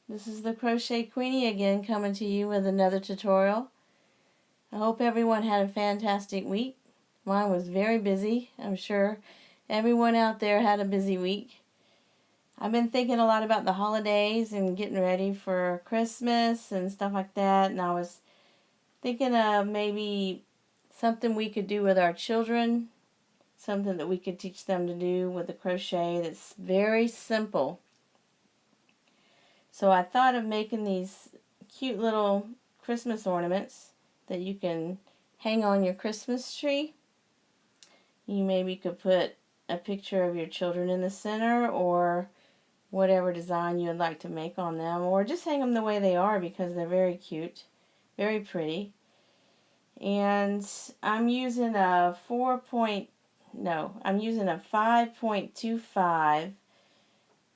This is the Crochet Queenie again, coming to you with another tutorial. I hope everyone had a fantastic week. Mine was very busy. I'm sure everyone out there had a busy week. I've been thinking a lot about the holidays and getting ready for Christmas and stuff like that, and I was thinking of maybe something we could do with our children, something that we could teach them to do with the crochet that's very simple. So I thought of making these cute little Christmas ornaments that you can hang on your Christmas tree. You maybe could put a picture of your children in the center, or whatever design you would like to make on them, or just hang them the way they are because they're very cute, very pretty. And I'm using a 5.25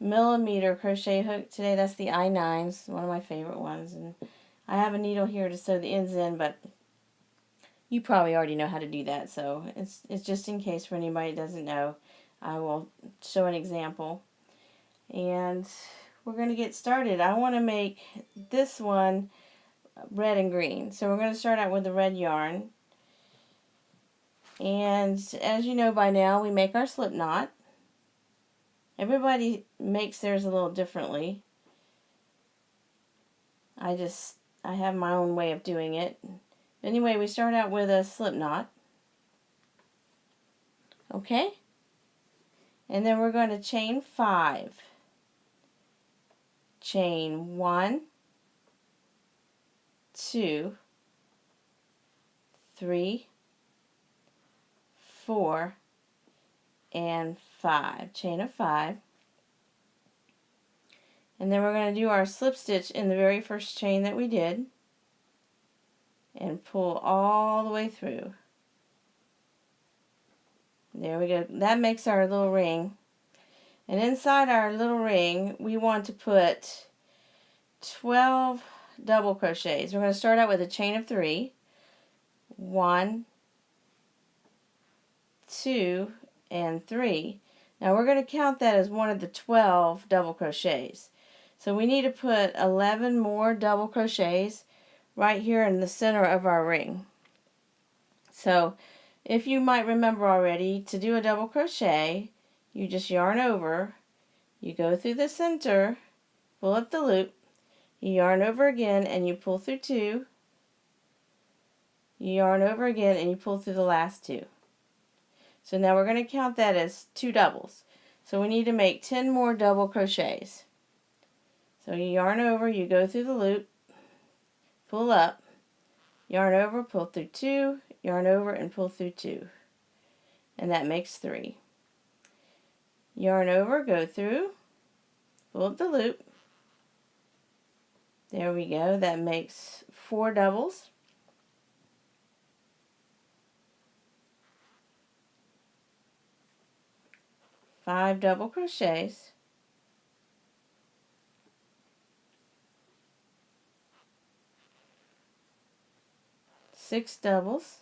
millimeter crochet hook today. That's the I9s, one of my favorite ones, and I have a needle here to sew the ends in, but you probably already know how to do that, so it's just in case for anybody that doesn't know. I will show an example, and we're going to get started. I want to make this one red and green, so we're going to start out with the red yarn. And as you know by now, we make our slip knot. Everybody makes theirs a little differently. I have my own way of doing it. Anyway, we start out with a slip knot. Okay? And then we're going to chain 5. Chain 1, 2, 3, 4, and 5. Chain of 5. And then we're going to do our slip stitch in the very first chain that we did and pull all the way through. There we go. That makes our little ring. And inside our little ring, we want to put 12 double crochets. We're going to start out with a chain of 3. 1, 2, and 3. Now we're going to count that as one of the 12 double crochets. So we need to put 11 more double crochets right here in the center of our ring. So if you might remember already, to do a double crochet, you just yarn over, you go through the center, pull up the loop, you yarn over again and you pull through 2, you yarn over again and you pull through the last 2. So now we're going to count that as 2 doubles. So we need to make 10 more double crochets. So you yarn over, you go through the loop, pull up, yarn over, pull through 2, yarn over and pull through 2. And that makes 3. Yarn over, go through, pull up the loop. There we go. That makes 4 doubles. Five double crochets. 6 doubles.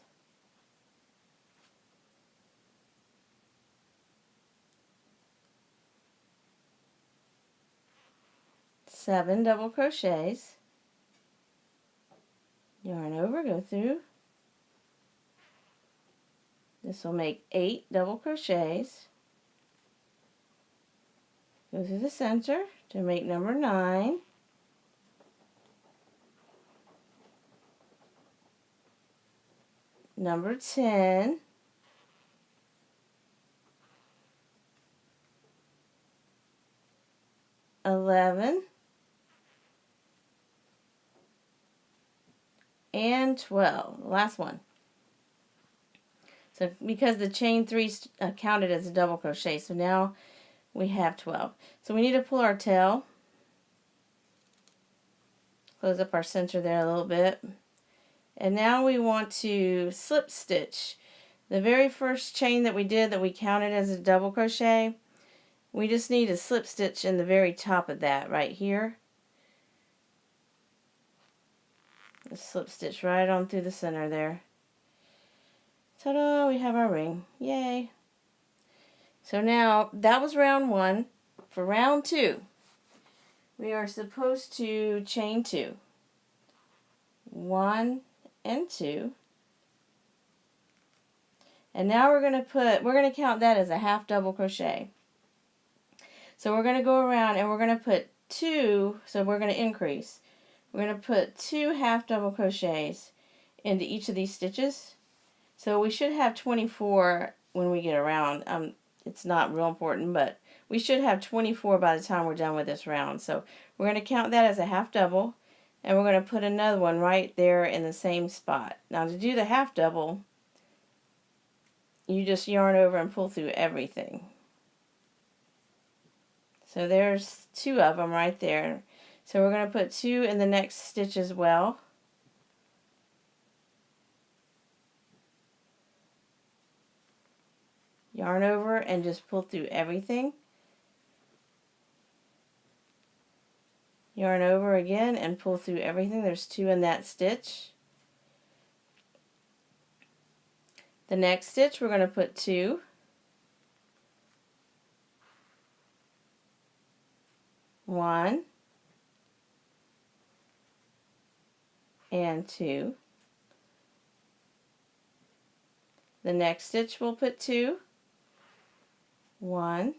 7 double crochets. Yarn over, go through. This will make 8 double crochets. Go through the center to make number 9. Number 10. $11 and 12. The last one. So because the chain 3 counted as a double crochet, so now we have 12. So we need to pull our tail, close up our center there a little bit, and now we want to slip stitch the very first chain that we did that we counted as a double crochet. We just need a slip stitch in the very top of that right here. A slip stitch right on through the center there. Ta-da! We have our ring. Yay! So now that was round 1. For round 2, we are supposed to chain 2. 1 and 2. And now we're going to count that as a half double crochet. So we're going to go around and we're going to put 2, so we're going to increase. We're going to put 2 half double crochets into each of these stitches. So we should have 24 when we get around. It's not real important, but we should have 24 by the time we're done with this round. So we're going to count that as a half double, and we're going to put another one right there in the same spot. Now to do the half double, you just yarn over and pull through everything. So there's 2 of them right there. So we're going to put 2 in the next stitch as well. Yarn over and just pull through everything. Yarn over again and pull through everything. There's 2 in that stitch. The next stitch we're going to put 2. 1 and 2. The next stitch we'll put 2. 1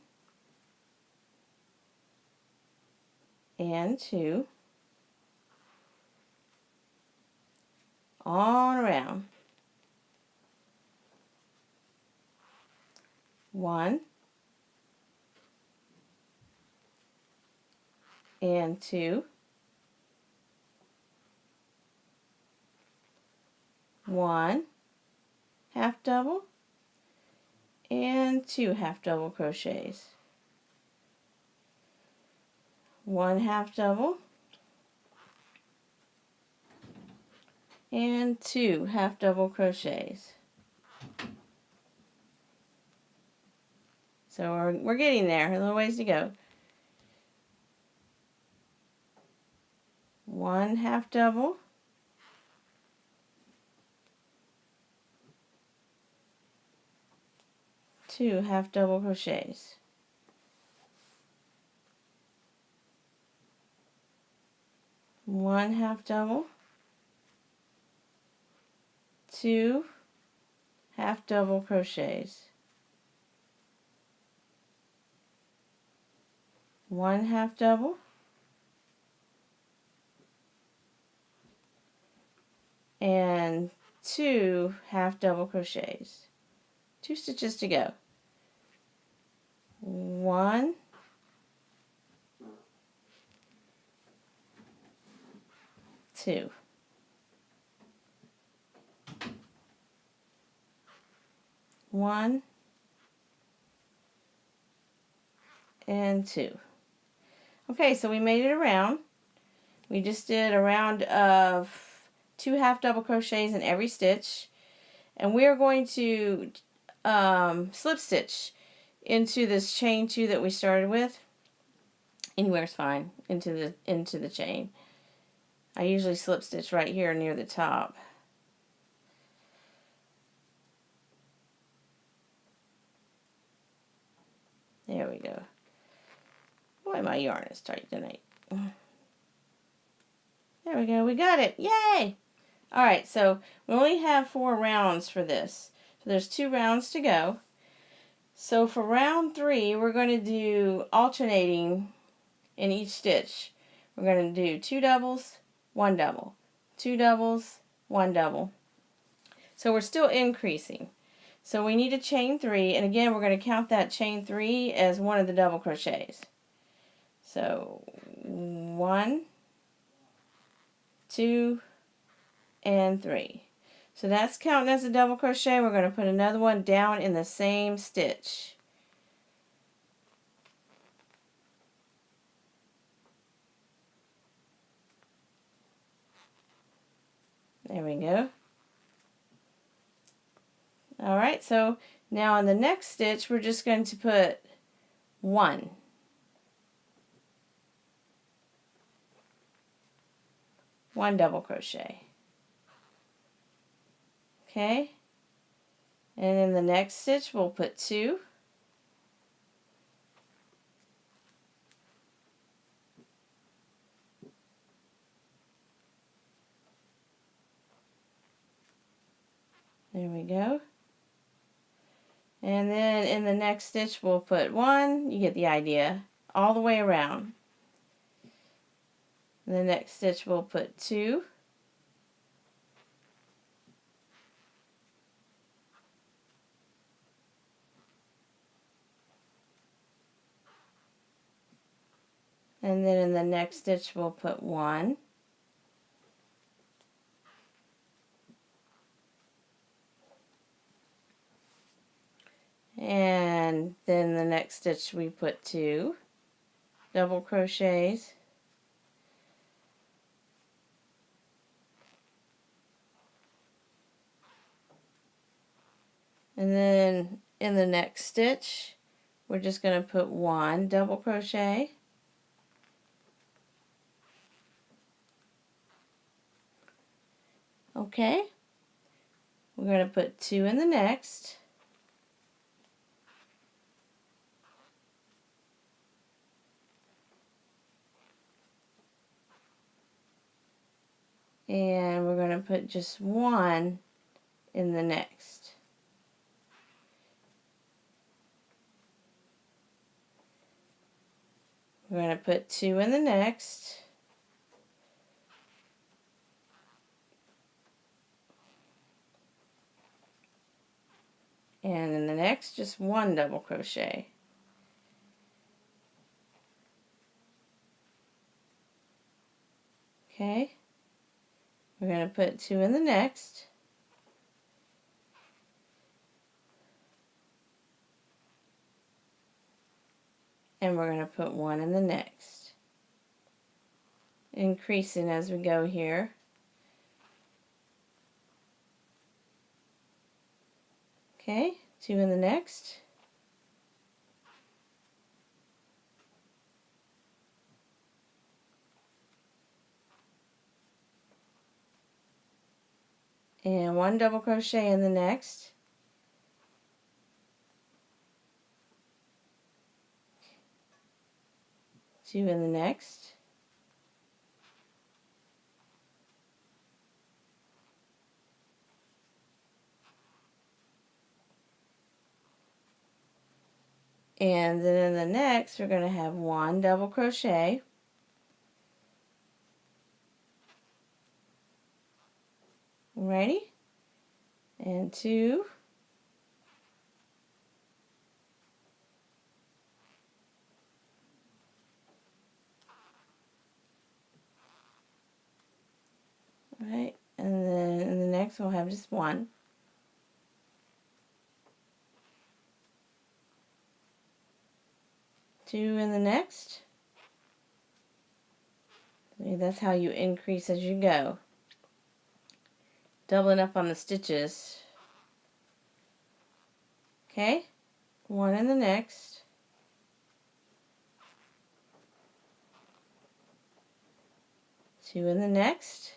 and 2. On around. 1 and 2. 1 half double and 2 half double crochets. 1 half double and 2 half double crochets. So we're getting there, a little ways to go. 1 half double, 2 half double crochets. 1 half double, 2 half double crochets. 1 half double, and 2 half double crochets. 2 stitches to go. 1, 2. 1 and 2. Okay, so we made it around. We just did a round of 2 half double crochets in every stitch, and we are going to slip stitch into this chain 2 that we started with. Anywhere's fine, into the chain. I usually slip stitch right here near the top. There we go. Boy, my yarn is tight tonight. There we go. We got it. Yay! Alright, so we only have 4 rounds for this. So there's 2 rounds to go. So for round 3, we're going to do alternating in each stitch. We're going to do 2 doubles, 1 double, 2 doubles, 1 double. So we're still increasing. So we need to chain 3, and again we're going to count that chain 3 as one of the double crochets. So 1, 2, and 3. So that's counting as a double crochet. We're going to put another one down in the same stitch. There we go. Alright, so now on the next stitch we're just going to put 1. One double crochet. Okay, and in the next stitch we'll put 2. There we go. And then in the next stitch we'll put 1, you get the idea, all the way around. In the next stitch we'll put 2. And then in the next stitch we'll put 1. And then the next stitch we put 2 double crochets. And then in the next stitch we're just going to put 1 double crochet. Okay, we're going to put 2 in the next. And we're going to put just 1 in the next. We're going to put 2 in the next. And in the next, just 1 double crochet. Okay, we're going to put 2 in the next. And we're going to put 1 in the next. Increasing as we go here. Okay, 2 in the next. And 1 double crochet in the next. Two in the next. And then in the next, we're going to have 1 double crochet. Ready? And 2. Right, and then in the next we'll have just 1. Two in the next. See, that's how you increase as you go. Doubling up on the stitches. Okay, 1 in the next. Two in the next.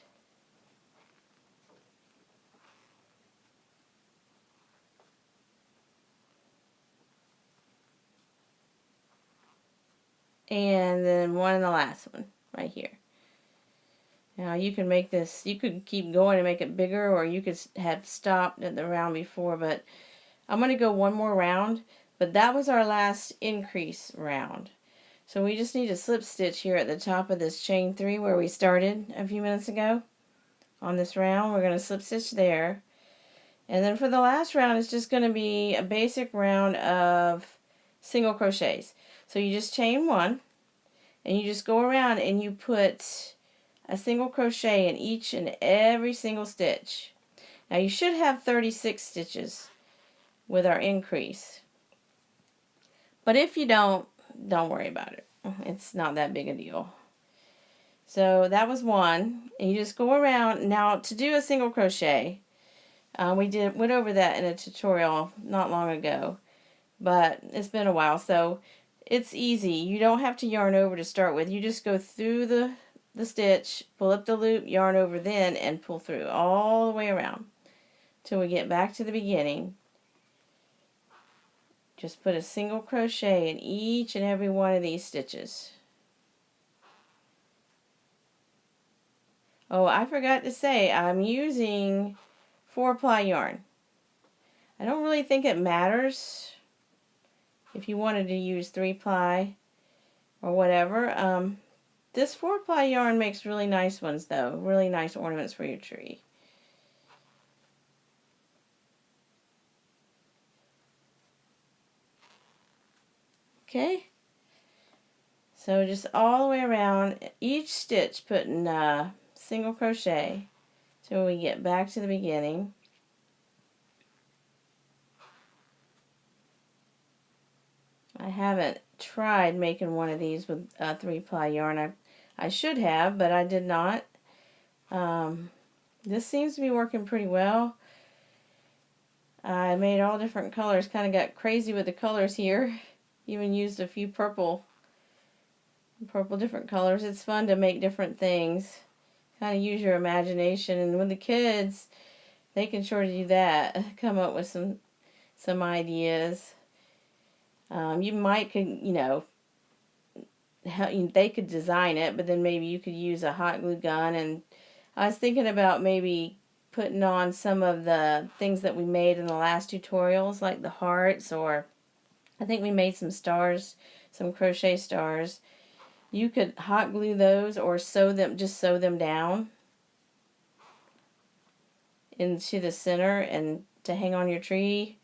And then 1 in the last one, right here. Now you can make this, you could keep going and make it bigger, or you could have stopped at the round before, but I'm going to go 1 more round, but that was our last increase round. So we just need a slip stitch here at the top of this chain 3 where we started a few minutes ago. On this round, we're going to slip stitch there. And then for the last round, it's just going to be a basic round of single crochets. So you just chain 1, and you just go around and you put a single crochet in each and every single stitch. Now you should have 36 stitches with our increase. But if you don't worry about it. It's not that big a deal. So that was 1, and you just go around. Now to do a single crochet, we went over that in a tutorial not long ago, but it's been a while, so it's easy. You don't have to yarn over to start with. You just go through the stitch, pull up the loop, yarn over then, and pull through all the way around till we get back to the beginning. Just put a single crochet in each and every one of these stitches. Oh, I forgot to say, I'm using 4-ply yarn. I don't really think it matters if you wanted to use 3-ply or whatever. This 4-ply yarn makes really nice ones though, really nice ornaments for your tree. Okay, so just all the way around, each stitch putting single crochet till we get back to the beginning. I haven't tried making one of these with 3-ply yarn. I should have, but I did not. This seems to be working pretty well. I made all different colors, kind of got crazy with the colors here. Even used a few purple different colors. It's fun to make different things. Kind of use your imagination, and with the kids, they can sure do that. Come up with some ideas. You might could, you know, they could design it, but then maybe you could use a hot glue gun. And I was thinking about maybe putting on some of the things that we made in the last tutorials, like the hearts, or I think we made some stars, some crochet stars. You could hot glue those or just sew them down into the center and to hang on your tree.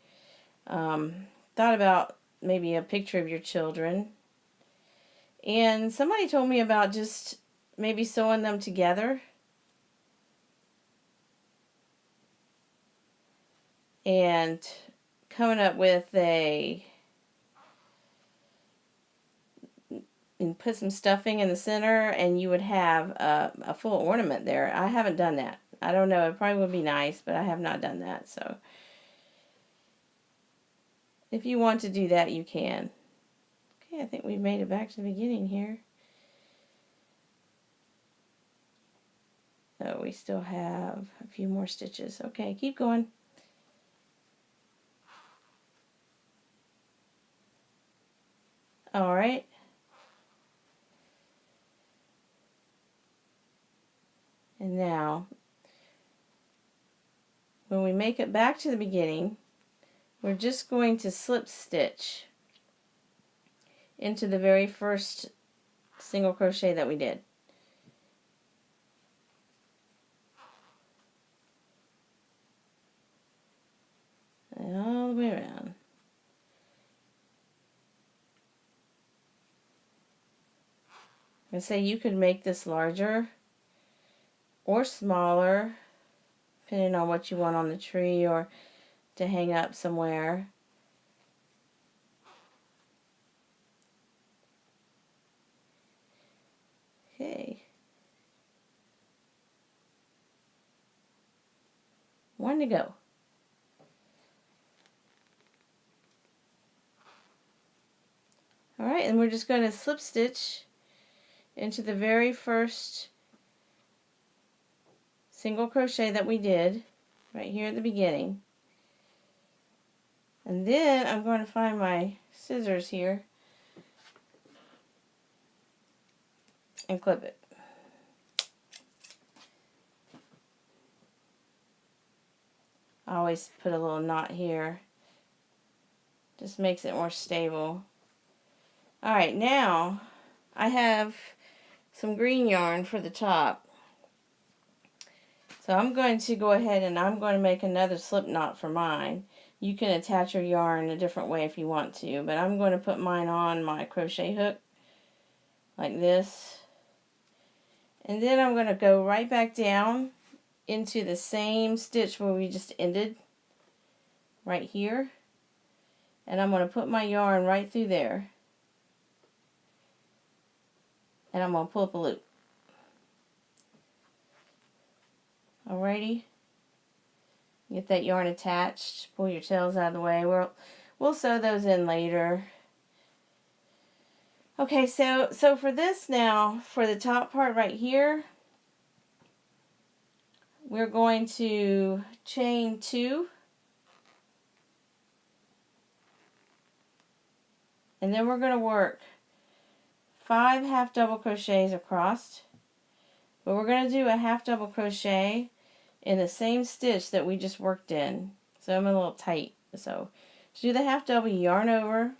Thought about maybe a picture of your children. And somebody told me about just maybe sewing them together. And coming up with and put some stuffing in the center, and you would have a full ornament there. I haven't done that. I don't know, it probably would be nice, but I have not done that. So if you want to do that, you can. Okay, I think we've made it back to the beginning here. Oh, we still have a few more stitches. Okay, keep going. All right. And now, when we make it back to the beginning, we're just going to slip stitch into the very first single crochet that we did. And all the way around. I say you could make this larger or smaller, depending on what you want on the tree or to hang up somewhere. Okay. One to go. Alright, and we're just going to slip stitch into the very first single crochet that we did right here at the beginning. And then I'm going to find my scissors here and clip it. I always put a little knot here. Just makes it more stable. Alright, now I have some green yarn for the top. So I'm going to go ahead and I'm going to make another slip knot for mine. You can attach your yarn a different way if you want to, but I'm going to put mine on my crochet hook like this. And then I'm going to go right back down into the same stitch where we just ended, right here. And I'm going to put my yarn right through there. And I'm going to pull up a loop. Alrighty. Get that yarn attached. Pull your tails out of the way. We'll sew those in later. Okay, so for this now, for the top part right here, we're going to chain 2. And then we're going to work 5 half double crochets across. But we're going to do a half double crochet in the same stitch that we just worked in. So I'm a little tight. So to do the half double, you yarn over,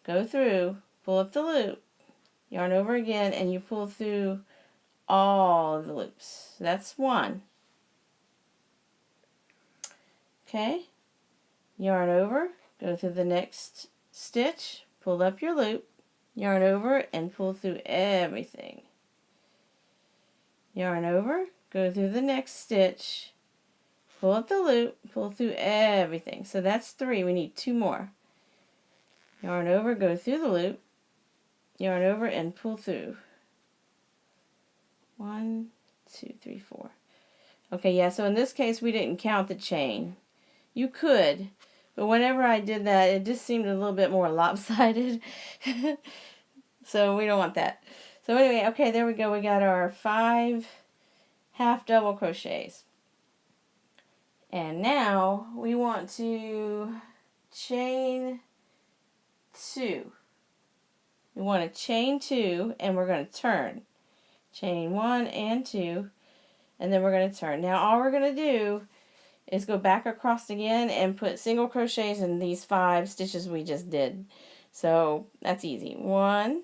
go through, pull up the loop, yarn over again, and you pull through all of the loops. So that's one. Okay, yarn over, go through the next stitch, pull up your loop, yarn over, and pull through everything. Yarn over, go through the next stitch, pull up the loop, pull through everything. So that's 3. We need 2 more. Yarn over, go through the loop, yarn over, and pull through. 1, 2, 3, 4. Okay, yeah, so in this case we didn't count the chain. You could, but whenever I did that, it just seemed a little bit more lopsided. So we don't want that. So anyway, okay, there we go. We got our 5 half double crochets. And now we want to chain 2. We want to chain 2, and we're going to turn. Chain 1 and 2, and then we're going to turn. Now all we're going to do is go back across again and put single crochets in these 5 stitches we just did. So that's easy. 1,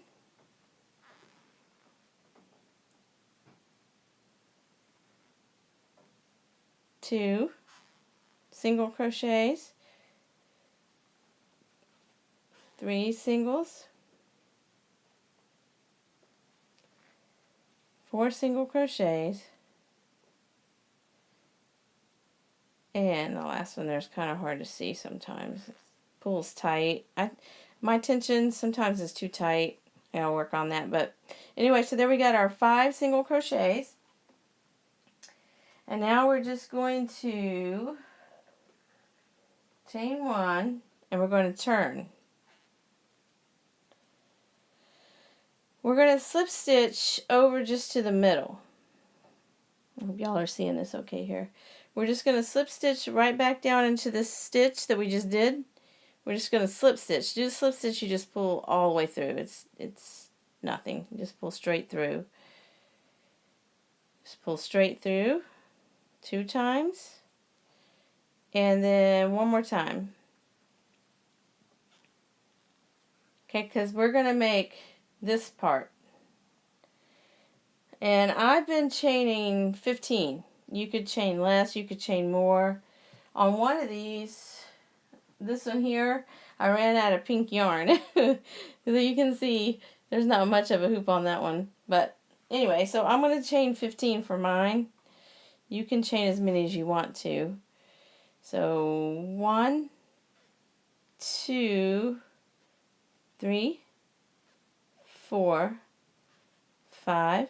2 single crochets, 3 singles, 4 single crochets, and the last one there's kind of hard to see sometimes. It pulls tight. My tension sometimes is too tight. I'll work on that. But anyway, so there we got our 5 single crochets. And now we're just going to chain 1, and we're going to turn. We're going to slip stitch over just to the middle. I hope y'all are seeing this okay here. We're just going to slip stitch right back down into this stitch that we just did. We're just going to slip stitch. Do the slip stitch, you just pull all the way through. It's nothing. You just pull straight through. Just pull straight through 2 times. And then 1 more time. Okay, because we're going to make this part. And I've been chaining 15. You could chain less, you could chain more. On one of these, this one here, I ran out of pink yarn. So you can see there's not much of a hoop on that one. But anyway, so I'm going to chain 15 for mine. You can chain as many as you want to. So 1, 2, 3, 4, 5,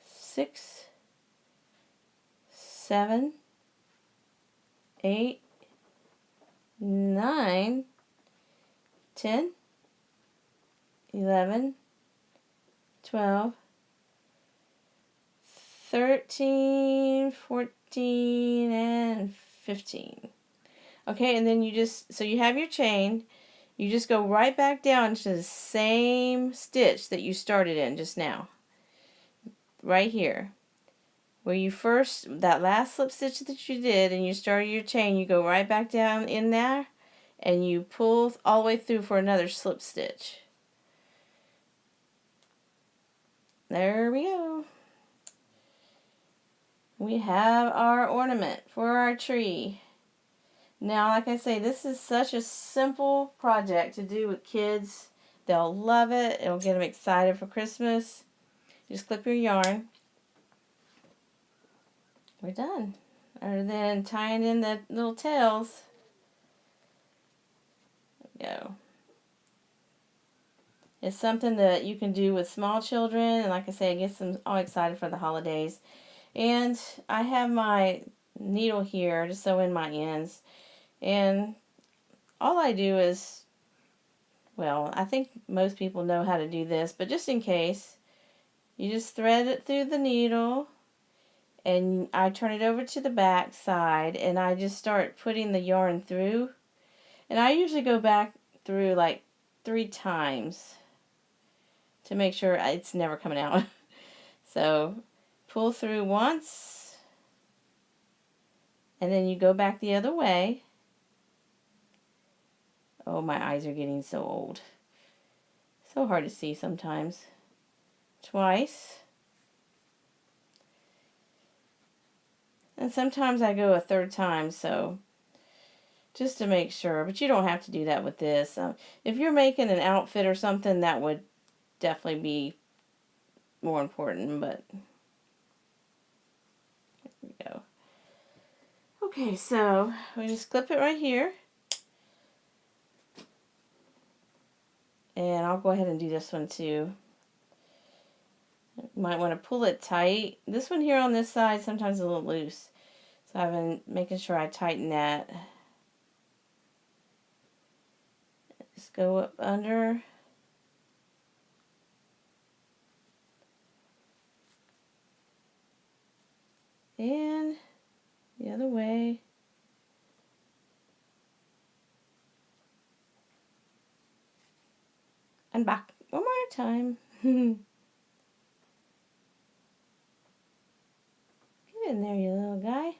6, 7, 8, 9, 10, 11, 12, 13, 14, and 15. Okay, and then you just, so you have your chain, you just go right back down to the same stitch that you started in just now. Right here. Where you first, that last slip stitch that you did and you started your chain, you go right back down in there and you pull all the way through for another slip stitch. There we go. We have our ornament for our tree. Now, like I say, this is such a simple project to do with kids. They'll love it. It'll get them excited for Christmas. Just clip your yarn. We're done. Other than tying in the little tails. There we go. It's something that you can do with small children, and like I say, it gets them all excited for the holidays. And I have my needle here to sew in my ends, and all I do is, well, I think most people know how to do this, but just in case, you just thread it through the needle, and I turn it over to the back side, and I just start putting the yarn through, and I usually go back through like 3 times to make sure it's never coming out. So pull through once, and then you go back the other way, Oh, my eyes are getting so old. So hard to see sometimes. Twice. And sometimes I go a third time, so just to make sure. But you don't have to do that with this. If you're making an outfit or something, that would definitely be more important, but there we go. Okay, so we just clip it right here. And I'll go ahead and do this one too. You might want to pull it tight. This one here on this side sometimes is a little loose. So I've been making sure I tighten that. Just go up under. And the other way. And back one more time. Get in there, you little guy.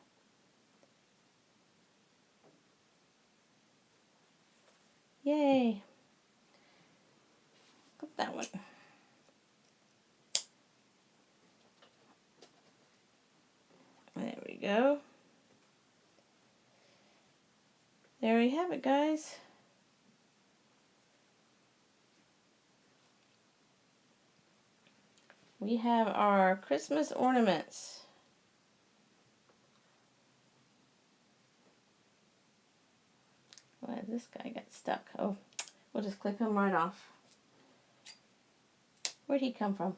Yay. Clip that one. There we go. There we have it, guys. We have our Christmas ornaments. Why, this guy got stuck. Oh, we'll just clip him right off. Where'd he come from?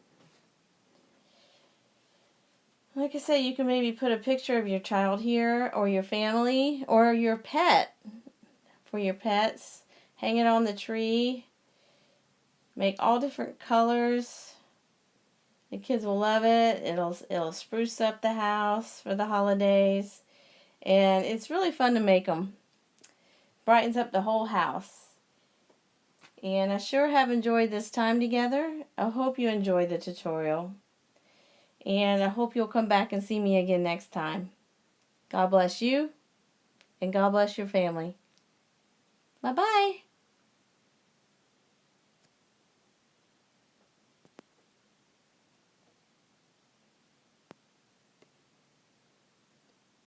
Like I say, you can maybe put a picture of your child here, or your family, or your pet. For your pets. Hang it on the tree. Make all different colors. The kids will love it. It'll spruce up the house for the holidays. And it's really fun to make them. Brightens up the whole house. And I sure have enjoyed this time together. I hope you enjoyed the tutorial. And I hope you'll come back and see me again next time. God bless you. And God bless your family. Bye-bye.